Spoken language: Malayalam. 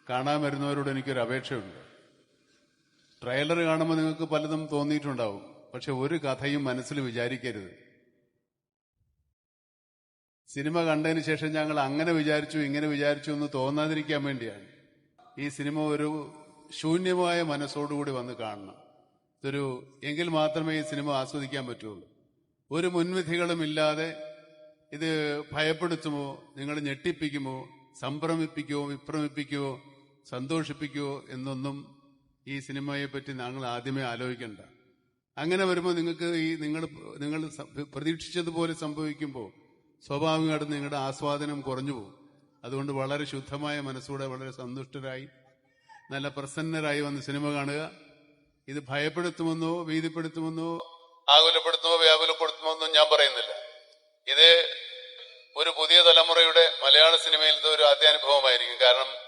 കാണാൻ വരുന്നവരോട് എനിക്കൊരു അപേക്ഷയുണ്ട്. ട്രെയിലർ കാണുമ്പോൾ നിങ്ങൾക്ക് പലതും തോന്നിയിട്ടുണ്ടാവും. പക്ഷെ ഒരു കഥയും മനസ്സിൽ വിചാരിക്കരുത്. സിനിമ കണ്ടതിന് ശേഷം ഞങ്ങൾ അങ്ങനെ വിചാരിച്ചു ഇങ്ങനെ വിചാരിച്ചു എന്ന് തോന്നാതിരിക്കാൻ വേണ്ടിയാണ്. ഈ സിനിമ ഒരു ശൂന്യമായ മനസ്സോടുകൂടി വന്ന് കാണണം. എങ്കിൽ മാത്രമേ ഈ സിനിമ ആസ്വദിക്കാൻ പറ്റുള്ളൂ. ഒരു മുൻവിധികളും ഇല്ലാതെ ഇത് ഭയപ്പെടുത്തുമോ, നിങ്ങളെ ഞെട്ടിപ്പിക്കുമോ, സംഭ്രമിപ്പിക്കുമോ, വിഭ്രമിപ്പിക്കുമോ, സന്തോഷിപ്പിക്കുമോ എന്നൊന്നും ഈ സിനിമയെപ്പറ്റി ഞങ്ങൾ ആദ്യമേ ആലോചിക്കണ്ട. അങ്ങനെ വരുമ്പോൾ നിങ്ങൾക്ക് നിങ്ങൾ പ്രതീക്ഷിച്ചതുപോലെ സംഭവിക്കുമ്പോൾ സ്വാഭാവികമായിട്ടും നിങ്ങളുടെ ആസ്വാദനം കുറഞ്ഞു പോകും. അതുകൊണ്ട് വളരെ ശുദ്ധമായ മനസ്സോടെ വളരെ സന്തുഷ്ടരായി നല്ല പ്രസന്നരായി വന്ന് സിനിമ കാണുക. ഇത് ഭയപ്പെടുത്തുമെന്നോ ഭീതിപ്പെടുത്തുമെന്നോ ആകുലപ്പെടുത്തുമോ വ്യാകുലപ്പെടുത്തുമെന്നോ ഞാൻ പറയുന്നില്ല. ഇത് ഒരു പുതിയ തലമുറയുടെ മലയാള സിനിമയിലത്തെ ഒരു ആദ്യാനുഭവമായിരിക്കും. കാരണം